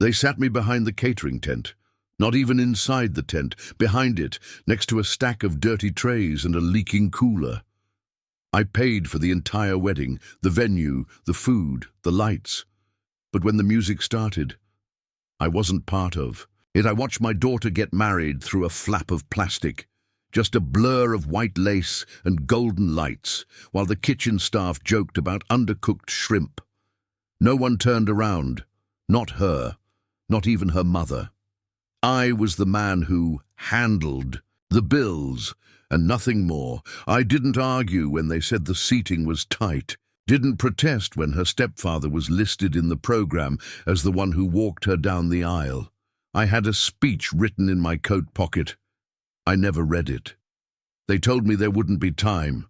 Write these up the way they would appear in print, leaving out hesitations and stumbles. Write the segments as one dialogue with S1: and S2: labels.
S1: They sat me behind the catering tent. Not even inside the tent, behind it, next to a stack of dirty trays and a leaking cooler. I paid for the entire wedding, the venue, the food, the lights. But when the music started, I wasn't part of it. I watched my daughter get married through a flap of plastic, just a blur of white lace and golden lights, while the kitchen staff joked about undercooked shrimp. No one turned around, not her, not even her mother. I was the man who handled the bills and nothing more. I didn't argue when they said the seating was tight, didn't protest when her stepfather was listed in the program as the one who walked her down the aisle. I had a speech written in my coat pocket. I never read it. They told me there wouldn't be time.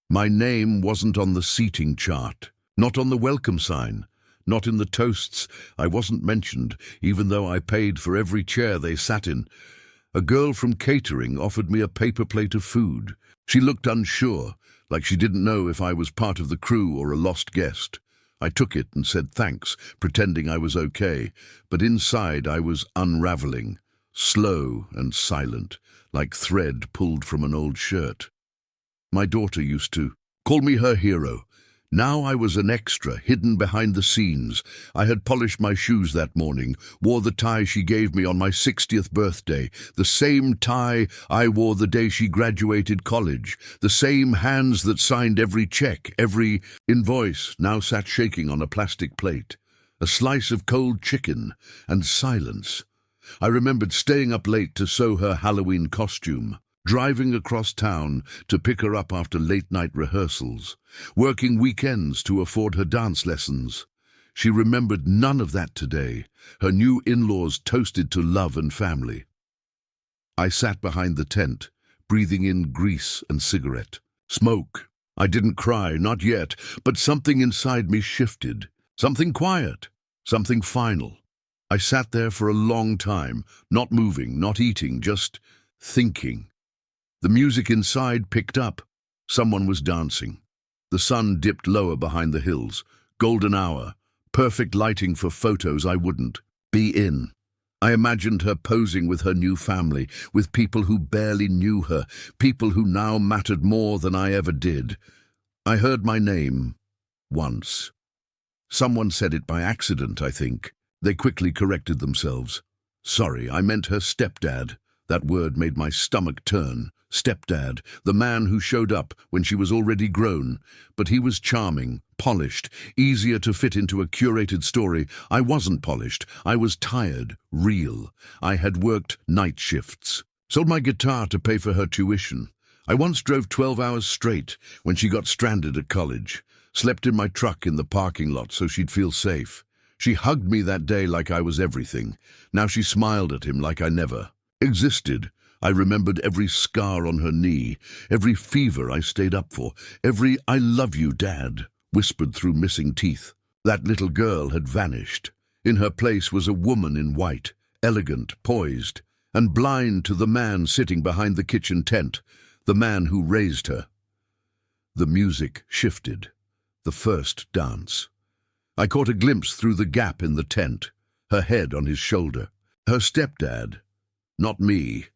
S1: My name wasn't on the seating chart, not on the welcome sign, not in the toasts. I wasn't mentioned, even though I paid for every chair they sat in. A girl from catering offered me a paper plate of food. She looked unsure, like she didn't know if I was part of the crew or a lost guest. I took it and said thanks, pretending I was okay, but inside I was unraveling, slow and silent, like thread pulled from an old shirt. My daughter used to call me her hero. Now I was an extra, hidden behind the scenes. I had polished my shoes that morning, wore the tie she gave me on my 60th birthday, the same tie I wore the day she graduated college, the same hands that signed every check, every invoice, now sat shaking on a plastic plate. A slice of cold chicken and silence. I remembered staying up late to sew her Halloween costume, driving across town to pick her up after late-night rehearsals, working weekends to afford her dance lessons. She remembered none of that today, her new in-laws toasted to love and family. I sat behind the tent, breathing in grease and cigarette smoke. I didn't cry, not yet, but something inside me shifted. Something quiet, something final. I sat there for a long time, not moving, not eating, just thinking. The music inside picked up. Someone was dancing. The sun dipped lower behind the hills. Golden hour. Perfect lighting for photos I wouldn't be in. I imagined her posing with her new family, with people who barely knew her, people who now mattered more than I ever did. I heard my name once. Someone said it by accident, I think. They quickly corrected themselves. Sorry, I meant her stepdad. That word made my stomach turn. Stepdad, the man who showed up when she was already grown. But he was charming, polished, easier to fit into a curated story. I wasn't polished. I was tired, real. I had worked night shifts. Sold my guitar to pay for her tuition. I once drove 12 hours straight when she got stranded at college. Slept in my truck in the parking lot so she'd feel safe. She hugged me that day like I was everything. Now she smiled at him like I never existed. I remembered every scar on her knee, every fever I stayed up for, every "I love you, Dad," whispered through missing teeth. That little girl had vanished. In her place was a woman in white, elegant, poised, and blind to the man sitting behind the kitchen tent, the man who raised her. The music shifted. The first dance. I caught a glimpse through the gap in the tent, her head on his shoulder. Her stepdad, not me.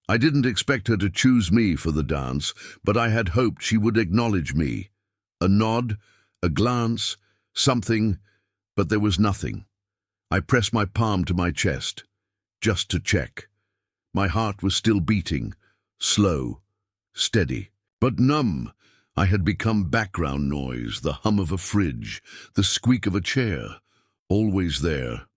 S1: I didn't expect her to choose me for the dance, but I had hoped she would acknowledge me. A nod, a glance, something, but there was nothing. I pressed my palm to my chest, just to check. My heart was still beating, slow, steady, but numb. I had become background noise, the hum of a fridge, the squeak of a chair, always there,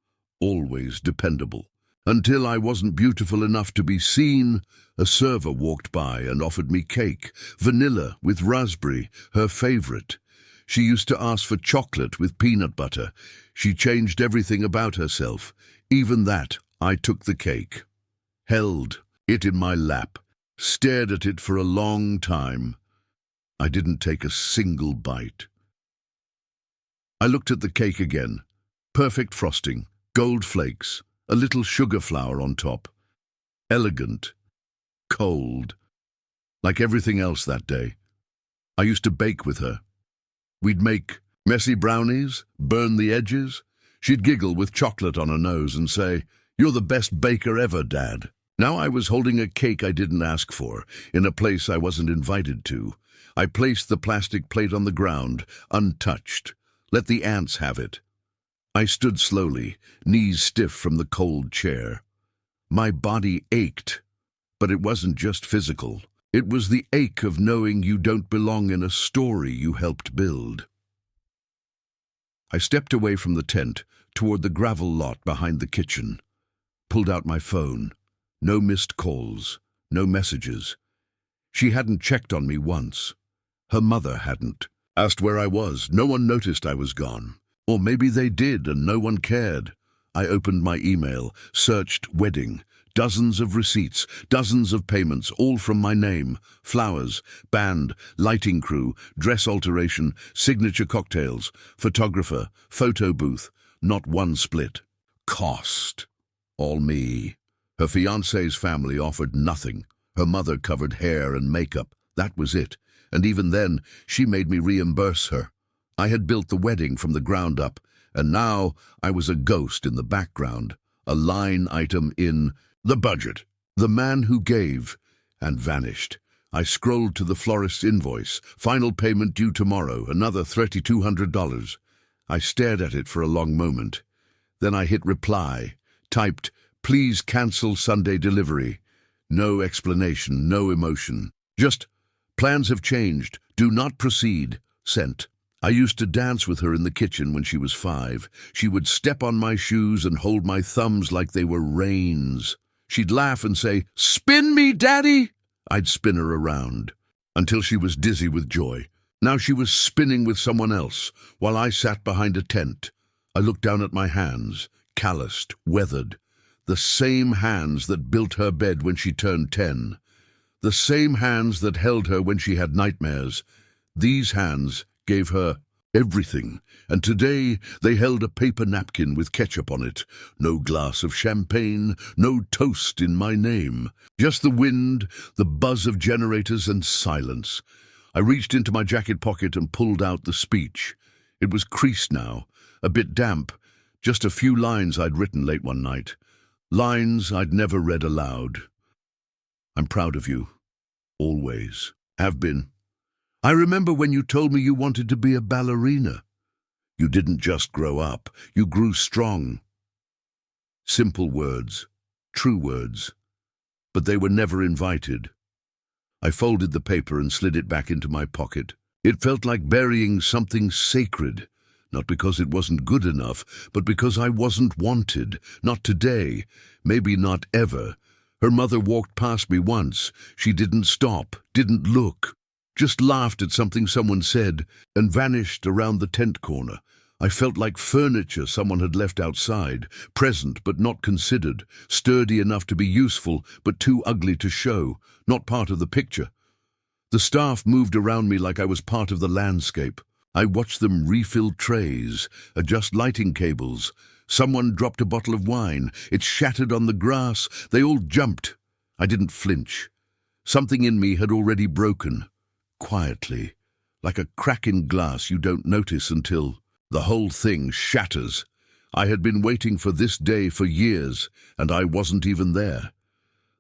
S1: always dependable. Until I wasn't beautiful enough to be seen, a server walked by and offered me cake, vanilla with raspberry, her favorite. She used to ask for chocolate with peanut butter. She changed everything about herself. Even that, I took the cake, held it in my lap, stared at it for a long time. I didn't take a single bite. I looked at the cake again. Perfect frosting, gold flakes, a little sugar flour on top. Elegant, cold, like everything else that day. I used to bake with her. We'd make messy brownies, burn the edges. She'd giggle with chocolate on her nose and say, "You're the best baker ever, Dad." Now I was holding a cake I didn't ask for, in a place I wasn't invited to. I placed the plastic plate on the ground, untouched. Let the ants have it. I stood slowly, knees stiff from the cold chair. My body ached, but it wasn't just physical. It was the ache of knowing you don't belong in a story you helped build. I stepped away from the tent, toward the gravel lot behind the kitchen. Pulled out my phone. No missed calls, no messages. She hadn't checked on me once. Her mother hadn't. Asked where I was. No one noticed I was gone. Or maybe they did and no one cared. I opened my email, searched wedding. Dozens of receipts, dozens of payments, all from my name. Flowers, band, lighting crew, dress alteration, signature cocktails, photographer, photo booth. Not one split. Cost. All me. Her fiancé's family offered nothing. Her mother covered hair and makeup. That was it. And even then, she made me reimburse her. I had built the wedding from the ground up, and now I was a ghost in the background, a line item in the budget. The man who gave and vanished. I scrolled to the florist's invoice. Final payment due tomorrow, another $3,200. I stared at it for a long moment. Then I hit reply, typed, "Please cancel Sunday delivery." No explanation, no emotion. Just, "Plans have changed. Do not proceed." Sent. I used to dance with her in the kitchen when she was 5. She would step on my shoes and hold my thumbs like they were reins. She'd laugh and say, "Spin me, Daddy!" I'd spin her around, until she was dizzy with joy. Now she was spinning with someone else, while I sat behind a tent. I looked down at my hands, calloused, weathered. The same hands that built her bed when she turned 10. The same hands that held her when she had nightmares. These hands gave her everything, and today they held a paper napkin with ketchup on it. No glass of champagne, no toast in my name. Just the wind, the buzz of generators, and silence. I reached into my jacket pocket and pulled out the speech. It was creased now, a bit damp, just a few lines I'd written late one night. Lines I'd never read aloud. "I'm proud of you. Always. Have been. I remember when you told me you wanted to be a ballerina. You didn't just grow up. You grew strong." Simple words. True words. But they were never invited. I folded the paper and slid it back into my pocket. It felt like burying something sacred. Not because it wasn't good enough, but because I wasn't wanted. Not today. Maybe not ever. Her mother walked past me once. She didn't stop, didn't look. Just laughed at something someone said and vanished around the tent corner. I felt like furniture someone had left outside, present but not considered, sturdy enough to be useful but too ugly to show, not part of the picture. The staff moved around me like I was part of the landscape. I watched them refill trays, adjust lighting cables. Someone dropped a bottle of wine. It shattered on the grass. They all jumped. I didn't flinch. Something in me had already broken. Quietly, like a crack in glass you don't notice until the whole thing shatters. I had been waiting for this day for years, and I wasn't even there.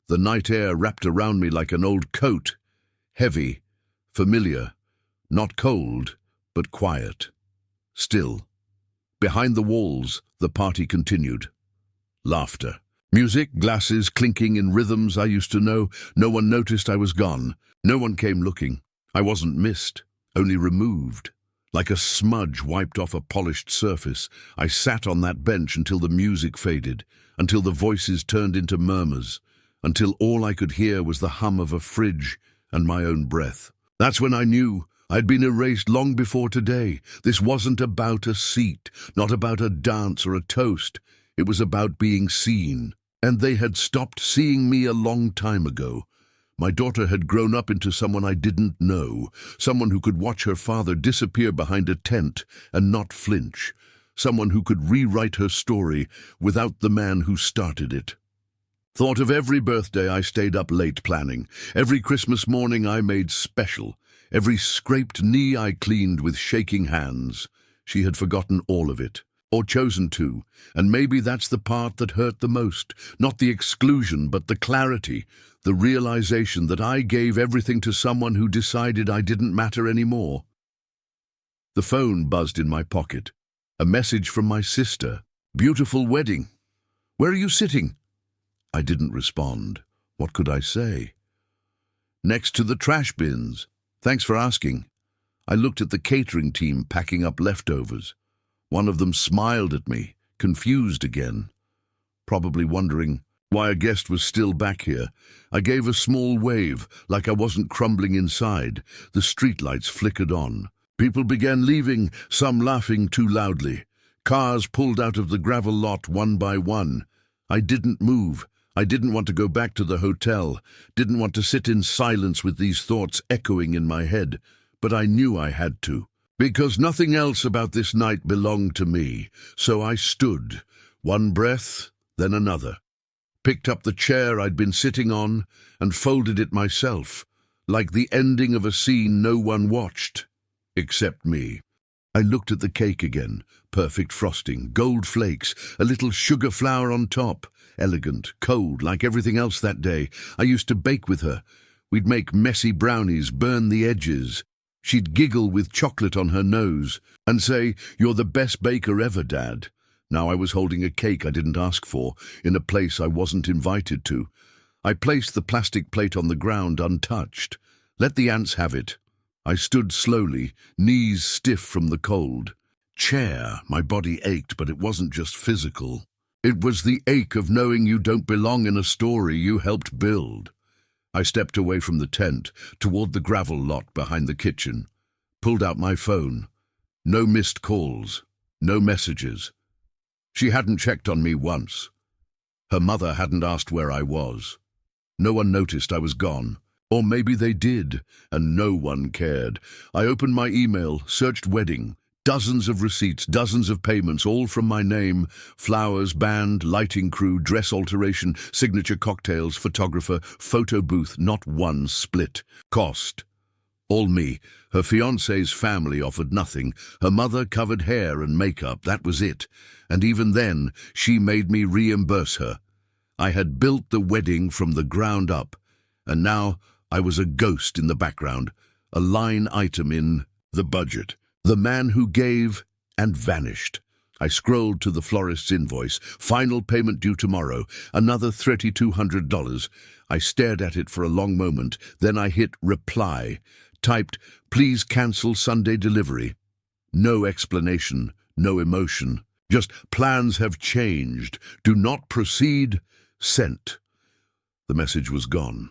S1: The night air wrapped around me like an old coat. Heavy, familiar, not cold, but quiet. Still. Behind the walls, the party continued. Laughter. Music, glasses clinking in rhythms I used to know. No one noticed I was gone. No one came looking. I wasn't missed, only removed. Like a smudge wiped off a polished surface, I sat on that bench until the music faded, until the voices turned into murmurs, until all I could hear was the hum of a fridge and my own breath. That's when I knew I'd been erased long before today. This wasn't about a seat, not about a dance or a toast. It was about being seen. And they had stopped seeing me a long time ago. My daughter had grown up into someone I didn't know, someone who could watch her father disappear behind a tent and not flinch, someone who could rewrite her story without the man who started it. Thought of every birthday I stayed up late planning, every Christmas morning I made special, every scraped knee I cleaned with shaking hands. She had forgotten all of it. or chosen to, and maybe that's the part that hurt the most. Not the exclusion, but the clarity, the realization that I gave everything to someone who decided I didn't matter anymore. The phone buzzed in my pocket. A message from my sister. "Beautiful wedding. Where are you sitting?" I didn't respond. What could I say? "Next to the trash bins. Thanks for asking." I looked at the catering team packing up leftovers. One of them smiled at me, confused again, probably wondering why a guest was still back here. I gave a small wave, like I wasn't crumbling inside. The streetlights flickered on. People began leaving, some laughing too loudly. Cars pulled out of the gravel lot one by one. I didn't move. I didn't want to go back to the hotel, didn't want to sit in silence with these thoughts echoing in my head, but I knew I had to. Because nothing else about this night belonged to me, so I stood, one breath, then another, picked up the chair I'd been sitting on and folded it myself, like the ending of a scene no one watched, except me. I looked at the cake again, perfect frosting, gold flakes, a little sugar flour on top, elegant, cold, like everything else that day. I used to bake with her. We'd make messy brownies, burn the edges. She'd giggle with chocolate on her nose and say, "You're the best baker ever, Dad." Now I was holding a cake I didn't ask for, in a place I wasn't invited to. I placed the plastic plate on the ground untouched. Let the ants have it. I stood slowly, knees stiff from the cold. Chair, my body ached, but it wasn't just physical. It was the ache of knowing you don't belong in a story you helped build. I stepped away from the tent, toward the gravel lot behind the kitchen, pulled out my phone. No missed calls, no messages. She hadn't checked on me once. Her mother hadn't asked where I was. No one noticed I was gone. Or maybe they did, and no one cared. I opened my email, searched wedding. Dozens of receipts, dozens of payments, all from my name. Flowers, band, lighting crew, dress alteration, signature cocktails, photographer, photo booth, not one split. Cost. All me. Her fiancé's family offered nothing. Her mother covered hair and makeup, that was it. And even then, she made me reimburse her. I had built the wedding from the ground up, and now I was a ghost in the background, a line item in the budget. The man who gave and vanished. I scrolled to the florist's invoice. Final payment due tomorrow. Another $3,200. I stared at it for a long moment. Then I hit reply. Typed, "Please cancel Sunday delivery." No explanation, no emotion. Just, "Plans have changed. Do not proceed. Sent." The message was gone.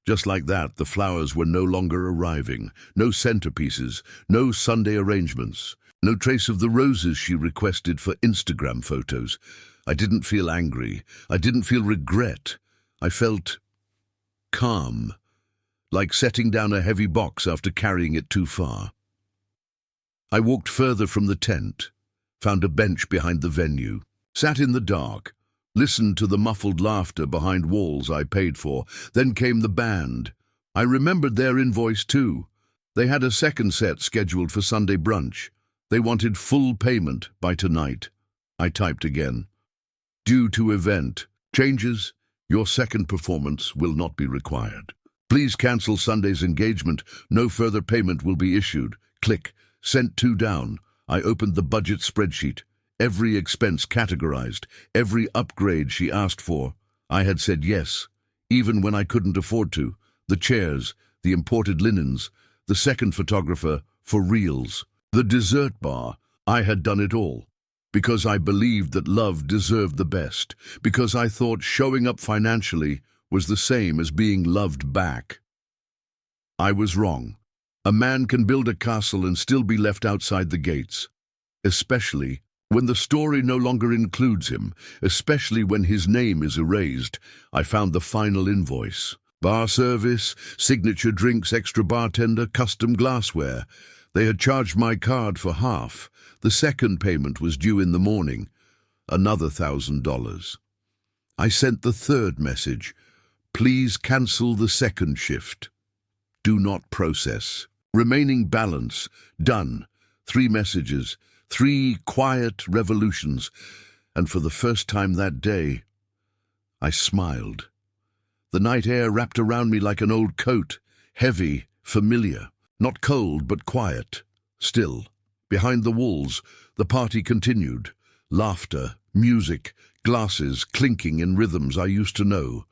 S1: Just like that, the flowers were no longer arriving. No centerpieces, no Sunday arrangements, no trace of the roses she requested for Instagram photos. I didn't feel angry. I didn't feel regret. I felt calm, like setting down a heavy box after carrying it too far. I walked further from the tent, found a bench behind the venue, sat in the dark, listened to the muffled laughter behind walls I paid for. Then came the band. I remembered their invoice too. They had a second set scheduled for Sunday brunch. They wanted full payment by tonight. I typed again. "Due to event changes, your second performance will not be required. Please cancel Sunday's engagement. No further payment will be issued." Click. Sent 2 down. I opened the budget spreadsheet. Every expense categorized, every upgrade she asked for. I had said yes, even when I couldn't afford to. The chairs, the imported linens, the second photographer for reels, the dessert bar. I had done it all. Because I believed that love deserved the best. Because I thought showing up financially was the same as being loved back. I was wrong. A man can build a castle and still be left outside the gates. Especially when the story no longer includes him, especially when his name is erased. I found the final invoice. Bar service, signature drinks, extra bartender, custom glassware. They had charged my card for half. The second payment was due in the morning. Another $1,000. I sent the third message. "Please cancel the second shift. Do not process." Remaining balance. Done. 3 messages. 3 quiet revolutions, and for the first time that day, I smiled. The night air wrapped around me like an old coat, heavy, familiar, not cold but quiet. Still, behind the walls, the party continued. Laughter, music, glasses clinking in rhythms I used to know.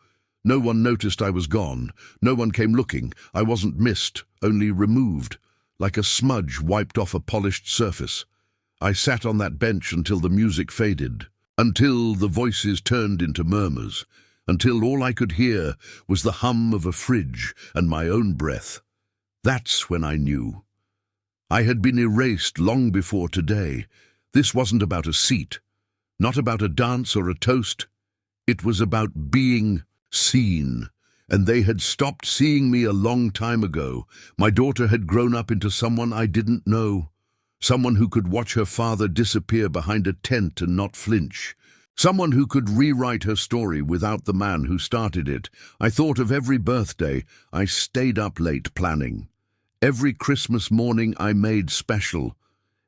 S1: No one noticed I was gone. No one came looking. I wasn't missed, only removed, like a smudge wiped off a polished surface. I sat on that bench until the music faded, until the voices turned into murmurs, until all I could hear was the hum of a fridge and my own breath. That's when I knew. I had been erased long before today. This wasn't about a seat, not about a dance or a toast. It was about being seen, and they had stopped seeing me a long time ago. My daughter had grown up into someone I didn't know, someone who could watch her father disappear behind a tent and not flinch, someone who could rewrite her story without the man who started it. I thought of every birthday I stayed up late planning, every Christmas morning I made special,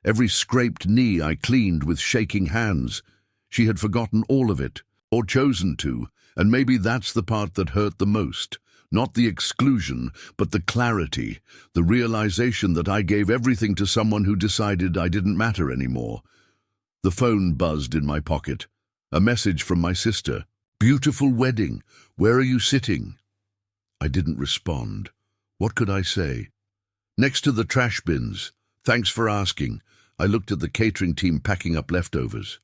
S1: every scraped knee I cleaned with shaking hands. She had forgotten all of it, or chosen to, and maybe that's the part that hurt the most. Not the exclusion, but the clarity, the realization that I gave everything to someone who decided I didn't matter anymore. The phone buzzed in my pocket. A message from my sister. "Beautiful wedding. Where are you sitting?" I didn't respond. What could I say? "Next to the trash bins. Thanks for asking." I looked at the catering team packing up leftovers.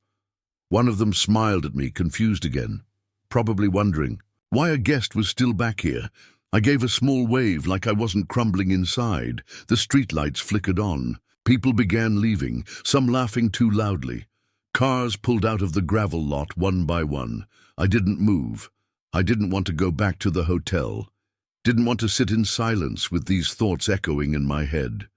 S1: One of them smiled at me, confused again, probably wondering why a guest was still back here. I gave a small wave like I wasn't crumbling inside. The streetlights flickered on. People began leaving, some laughing too loudly. Cars pulled out of the gravel lot one by one. I didn't move. I didn't want to go back to the hotel. Didn't want to sit in silence with these thoughts echoing in my head.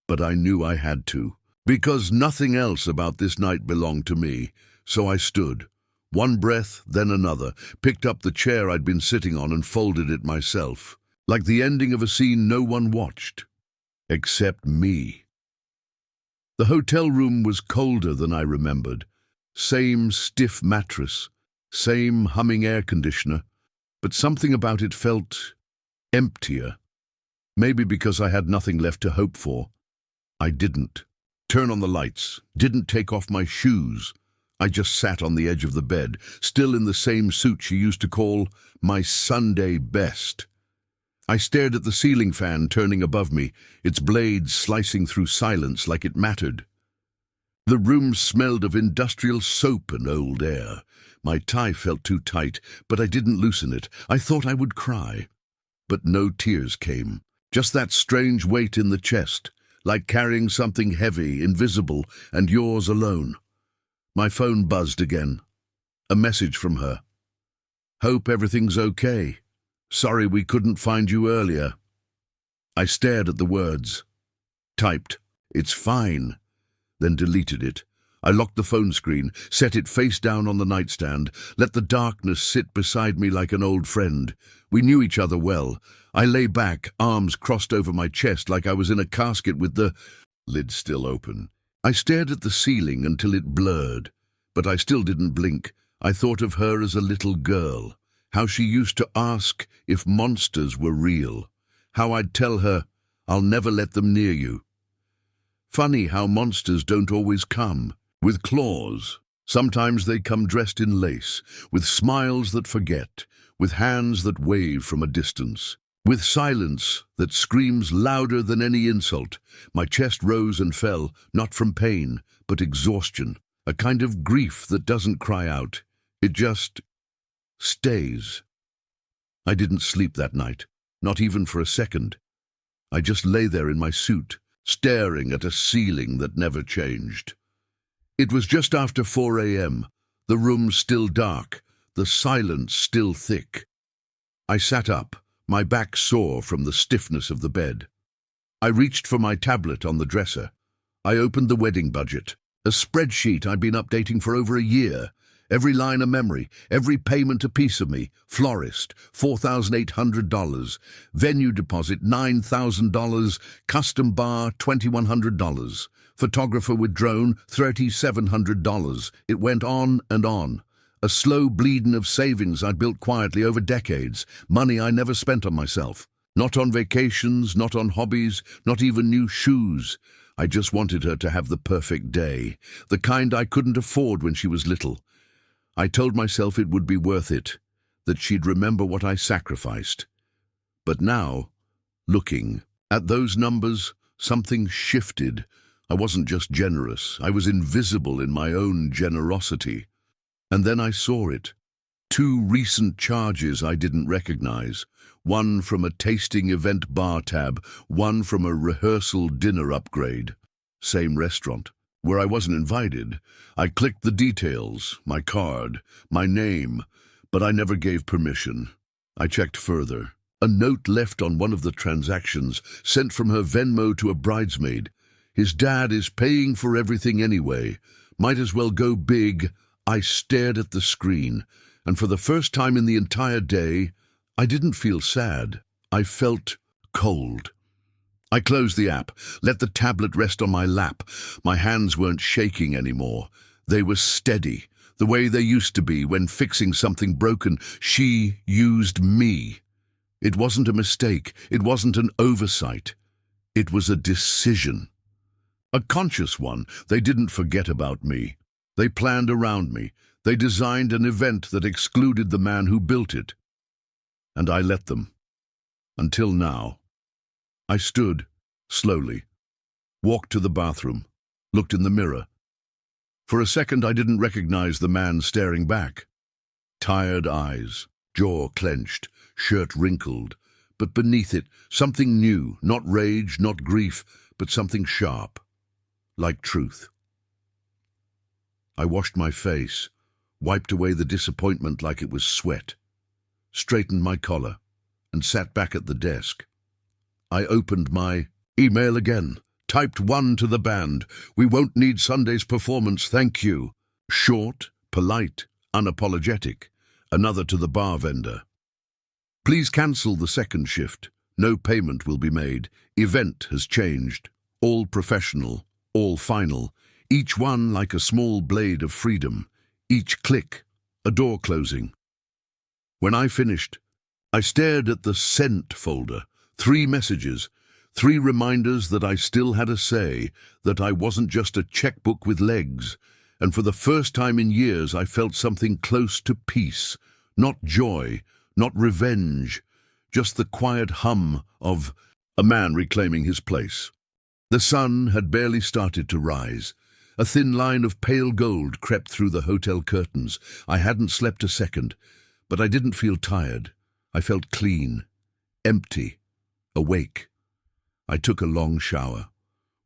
S1: But I knew I had to, because nothing else about this night belonged to me. So I stood. One breath, then another, picked up the chair I'd been sitting on and folded it myself. Like the ending of a scene no one watched. Except me. The hotel room was colder than I remembered. Same stiff mattress, same humming air conditioner, but something about it felt emptier. Maybe because I had nothing left to hope for. I didn't turn on the lights, didn't take off my shoes. I just sat on the edge of the bed, still in the same suit she used to call my Sunday best. I stared at the ceiling fan turning above me, its blades slicing through silence like it mattered. The room smelled of industrial soap and old air. My tie felt too tight, but I didn't loosen it. I thought I would cry. But no tears came, just that strange weight in the chest, like carrying something heavy, invisible, and yours alone. My phone buzzed again. A message from her. "Hope everything's okay. Sorry we couldn't find you earlier." I stared at the words. Typed, "It's fine," then deleted it. I locked the phone screen, set it face down on the nightstand, let the darkness sit beside me like an old friend. We knew each other well. I lay back, arms crossed over my chest like I was in a casket with the lid still open. I stared at the ceiling until it blurred, but I still didn't blink. I thought of her as a little girl, how she used to ask if monsters were real, how I'd tell her, "I'll never let them near you." Funny how monsters don't always come with claws. Sometimes they come dressed in lace, with smiles that forget, with hands that wave from a distance, with silence that screams louder than any insult. My chest rose and fell, not from pain, but exhaustion, a kind of grief that doesn't cry out. It just stays. I didn't sleep that night, not even for a second. I just lay there in my suit, staring at a ceiling that never changed. It was just after 4 a.m., the room still dark, the silence still thick. I sat up, my back sore from the stiffness of the bed. I reached for my tablet on the dresser. I opened the wedding budget, a spreadsheet I'd been updating for over a year. Every line a memory, every payment a piece of me. Florist, $4,800. Venue deposit, $9,000. Custom bar, $2,100. Photographer with drone, $3,700. It went on and on. A slow bleeding of savings I'd built quietly over decades, money I never spent on myself. Not on vacations, not on hobbies, not even new shoes. I just wanted her to have the perfect day, the kind I couldn't afford when she was little. I told myself it would be worth it, that she'd remember what I sacrificed. But now, looking at those numbers, something shifted. I wasn't just generous, I was invisible in my own generosity. And then I saw it. 2 recent charges I didn't recognize. One from a tasting event bar tab, one from a rehearsal dinner upgrade. Same restaurant, where I wasn't invited. I clicked the details, my card, my name, but I never gave permission. I checked further. A note left on one of the transactions, sent from her Venmo to a bridesmaid. His dad is paying for everything anyway. Might as well go big. I stared at the screen, and for the first time in the entire day, I didn't feel sad. I felt cold. I closed the app, let the tablet rest on my lap. My hands weren't shaking anymore. They were steady, the way they used to be when fixing something broken. She used me. It wasn't a mistake. It wasn't an oversight. It was a decision. A conscious one. They didn't forget about me. They planned around me. They designed an event that excluded the man who built it. And I let them. Until now. I stood, slowly, walked to the bathroom, looked in the mirror. For a second I didn't recognize the man staring back. Tired eyes, jaw clenched, shirt wrinkled, but beneath it, something new, not rage, not grief, but something sharp, like truth. I washed my face, wiped away the disappointment like it was sweat, straightened my collar, and sat back at the desk. I opened my email again, typed one to the band. "We won't need Sunday's performance, thank you." Short, polite, unapologetic. Another to the bar vendor. "Please cancel the second shift. No payment will be made. Event has changed. All professional, all final. Each one like a small blade of freedom. Each click, a door closing." When I finished, I stared at the sent folder. 3 messages, 3 reminders that I still had a say, that I wasn't just a checkbook with legs. And for the first time in years, I felt something close to peace. Not joy, not revenge, just the quiet hum of a man reclaiming his place. The sun had barely started to rise. A thin line of pale gold crept through the hotel curtains. I hadn't slept a second, but I didn't feel tired. I felt clean, empty, awake. I took a long shower,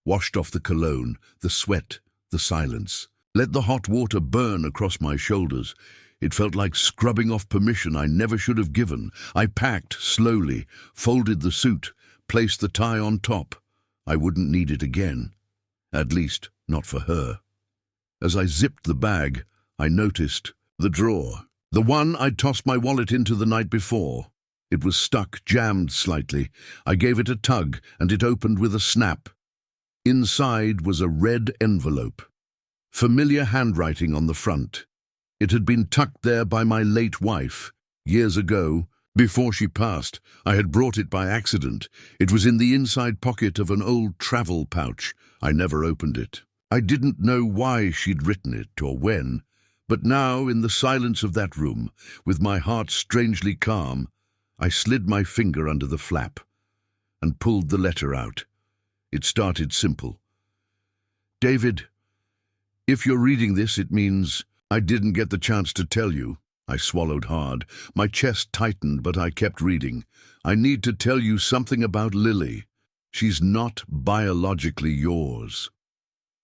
S1: washed off the cologne, the sweat, the silence. Let the hot water burn across my shoulders. It felt like scrubbing off permission I never should have given. I packed slowly, folded the suit, placed the tie on top. I wouldn't need it again. At least, not for her. As I zipped the bag, I noticed the drawer. The one I'd tossed my wallet into the night before. It was stuck, jammed slightly. I gave it a tug, and it opened with a snap. Inside was a red envelope. Familiar handwriting on the front. It had been tucked there by my late wife, years ago. Before she passed, I had brought it by accident. It was in the inside pocket of an old travel pouch. I never opened it. I didn't know why she'd written it or when, but now, in the silence of that room, with my heart strangely calm, I slid my finger under the flap and pulled the letter out. It started simple. "David, if you're reading this, it means I didn't get the chance to tell you." I swallowed hard. My chest tightened, but I kept reading. "I need to tell you something about Lily. She's not biologically yours."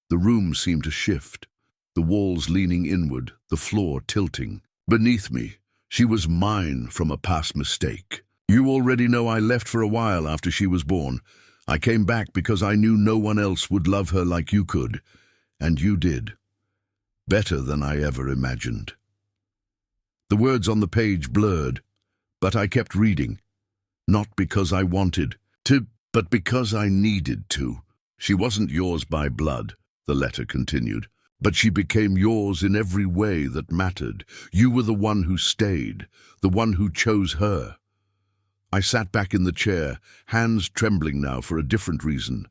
S1: The room seemed to shift, the walls leaning inward, the floor tilting. Beneath me, she was mine from a past mistake. "You already know I left for a while after she was born. I came back because I knew no one else would love her like you could. And you did. Better than I ever imagined." The words on the page blurred, but I kept reading. Not because I wanted to, but because I needed to. She wasn't yours by blood, the letter continued, but she became yours in every way that mattered. You were the one who stayed, the one who chose her. I sat back in the chair, hands trembling now for a different reason.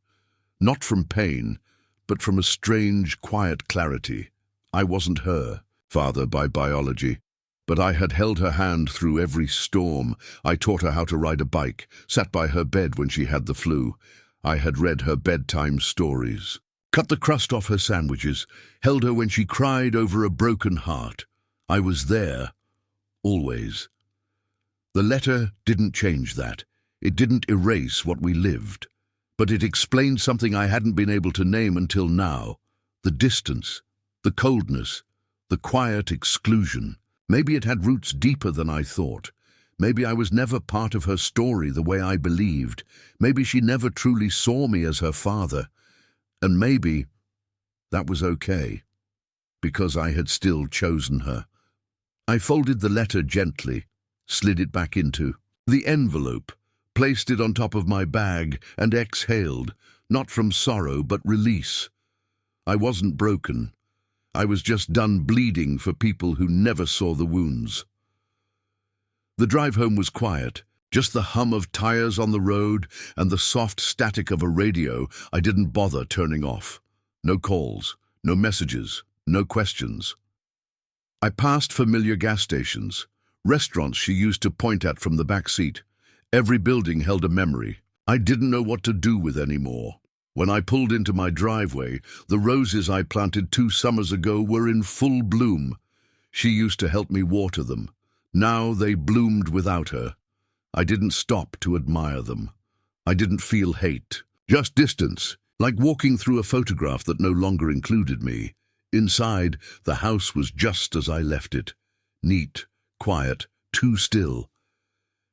S1: Not from pain, but from a strange, quiet clarity. I wasn't her, father by biology, but I had held her hand through every storm. I taught her how to ride a bike, sat by her bed when she had the flu. I had read her bedtime stories, cut the crust off her sandwiches, held her when she cried over a broken heart. I was there, always. The letter didn't change that. It didn't erase what we lived. But it explained something I hadn't been able to name until now. The distance, the coldness, the quiet exclusion. Maybe it had roots deeper than I thought. Maybe I was never part of her story the way I believed. Maybe she never truly saw me as her father. And maybe that was okay, because I had still chosen her. I folded the letter gently, slid it back into the envelope, placed it on top of my bag, and exhaled, not from sorrow but release. I wasn't broken. I was just done bleeding for people who never saw the wounds. The drive home was quiet, just the hum of tires on the road and the soft static of a radio I didn't bother turning off. No calls, no messages, no questions. I passed familiar gas stations, restaurants she used to point at from the back seat. Every building held a memory I didn't know what to do with anymore. When I pulled into my driveway, the roses I planted 2 summers ago were in full bloom. She used to help me water them. Now they bloomed without her. I didn't stop to admire them. I didn't feel hate, just distance, like walking through a photograph that no longer included me. Inside, the house was just as I left it. Neat, quiet, too still.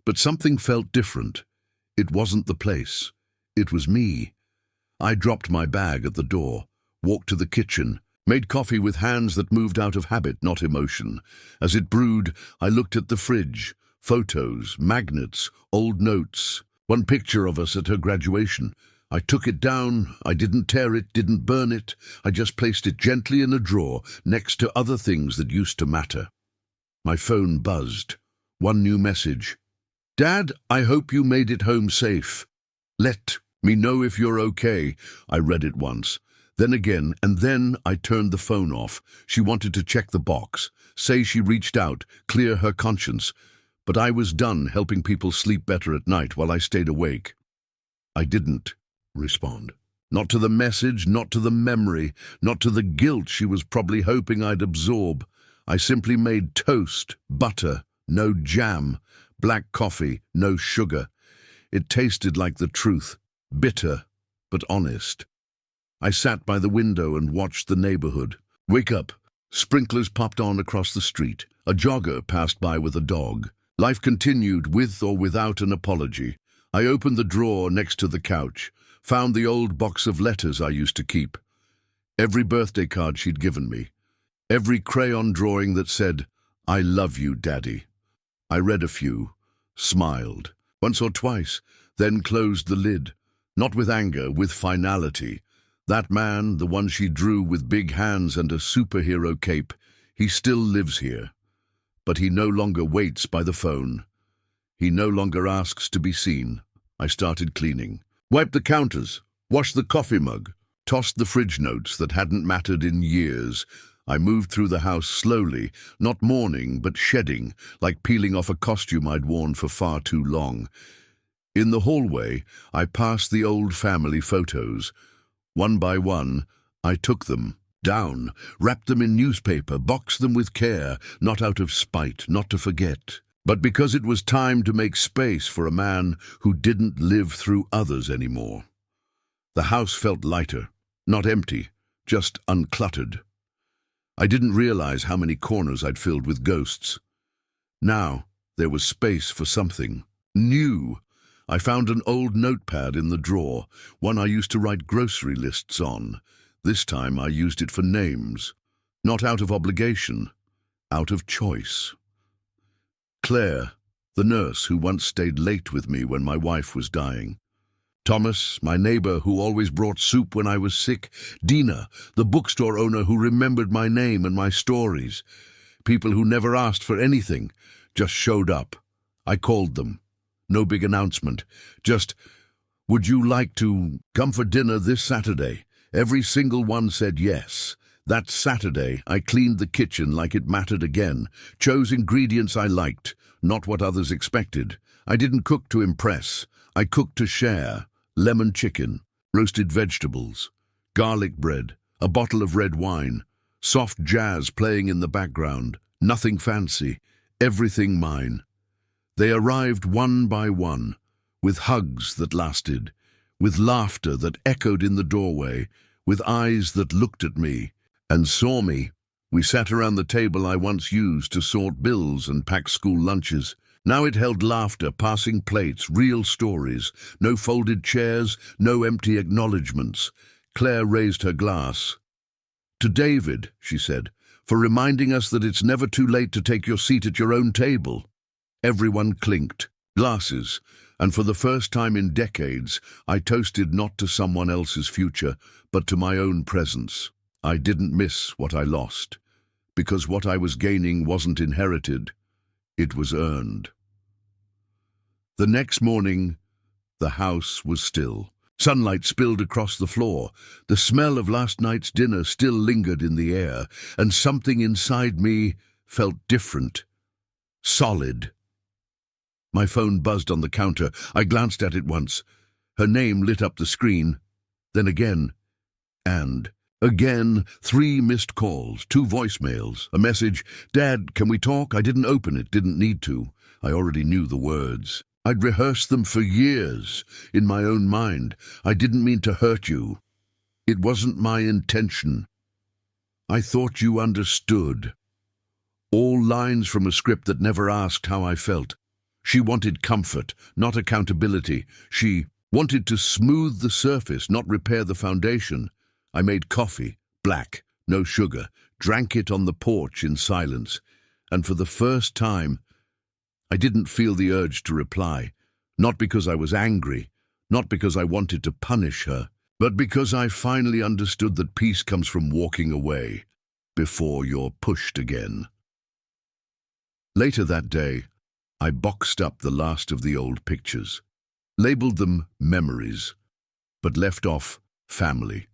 S1: But something felt different. It wasn't the place. It was me. I dropped my bag at the door, walked to the kitchen, made coffee with hands that moved out of habit, not emotion. As it brewed, I looked at the fridge. Photos, magnets, old notes. One picture of us at her graduation. I took it down. I didn't tear it, didn't burn it. I just placed it gently in a drawer next to other things that used to matter. My phone buzzed. One new message. "Dad, I hope you made it home safe. Let me know if you're okay." I read it once, then again, and then I turned the phone off. She wanted to check the box, say she reached out, clear her conscience. But I was done helping people sleep better at night while I stayed awake. I didn't respond. Not to the message, not to the memory, not to the guilt she was probably hoping I'd absorb. I simply made toast, butter, no jam, black coffee, no sugar. It tasted like the truth, bitter but honest. I sat by the window and watched the neighborhood. Wake up. Sprinklers popped on across the street. A jogger passed by with a dog. Life continued with or without an apology. I opened the drawer next to the couch, found the old box of letters I used to keep. Every birthday card she'd given me. Every crayon drawing that said, "I love you, Daddy." I read a few, smiled, once or twice, then closed the lid. Not with anger, with finality. That man, the one she drew with big hands and a superhero cape, he still lives here. But he no longer waits by the phone. He no longer asks to be seen. I started cleaning. Wiped the counters, washed the coffee mug, tossed the fridge notes that hadn't mattered in years. I moved through the house slowly, not mourning, but shedding, like peeling off a costume I'd worn for far too long. In the hallway, I passed the old family photos. One by one, I took them down, wrapped them in newspaper, boxed them with care, not out of spite, not to forget, but because it was time to make space for a man who didn't live through others anymore. The house felt lighter, not empty, just uncluttered. I didn't realize how many corners I'd filled with ghosts. Now, there was space for something new. I found an old notepad in the drawer, one I used to write grocery lists on. This time I used it for names, not out of obligation, out of choice. Claire, the nurse who once stayed late with me when my wife was dying. Thomas, my neighbor who always brought soup when I was sick. Dina, the bookstore owner who remembered my name and my stories. People who never asked for anything, just showed up. I called them. No big announcement. Just, would you like to come for dinner this Saturday? Every single one said yes. That Saturday, I cleaned the kitchen like it mattered again, chose ingredients I liked, not what others expected. I didn't cook to impress. I cooked to share. Lemon chicken, roasted vegetables, garlic bread, a bottle of red wine, soft jazz playing in the background, nothing fancy, everything mine. They arrived one by one, with hugs that lasted, with laughter that echoed in the doorway, with eyes that looked at me and saw me. We sat around the table I once used to sort bills and pack school lunches. Now it held laughter, passing plates, real stories, no folded chairs, no empty acknowledgements. Claire raised her glass. To David, she said, for reminding us that it's never too late to take your seat at your own table. Everyone clinked, glasses, and for the first time in decades, I toasted not to someone else's future, but to my own presence. I didn't miss what I lost, because what I was gaining wasn't inherited. It was earned. The next morning, the house was still. Sunlight spilled across the floor. The smell of last night's dinner still lingered in the air, and something inside me felt different, solid. My phone buzzed on the counter. I glanced at it once. Her name lit up the screen. Then again, and again, 3 missed calls, 2 voicemails, a message, "Dad, can we talk?" I didn't open it, didn't need to. I already knew the words. I'd rehearsed them for years, in my own mind. I didn't mean to hurt you. It wasn't my intention. I thought you understood. All lines from a script that never asked how I felt. She wanted comfort, not accountability. She wanted to smooth the surface, not repair the foundation. I made coffee, black, no sugar, drank it on the porch in silence, and for the first time, I didn't feel the urge to reply, not because I was angry, not because I wanted to punish her, but because I finally understood that peace comes from walking away before you're pushed again. Later that day, I boxed up the last of the old pictures, labeled them memories, but left off family.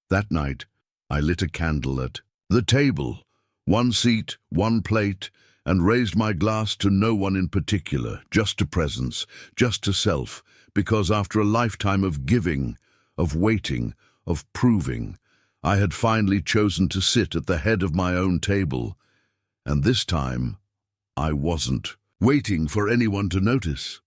S1: That night, I lit a candle at the table, 1 seat, 1 plate, and raised my glass to no one in particular, just to presence, just to self, because after a lifetime of giving, of waiting, of proving, I had finally chosen to sit at the head of my own table, and this time I wasn't waiting for anyone to notice.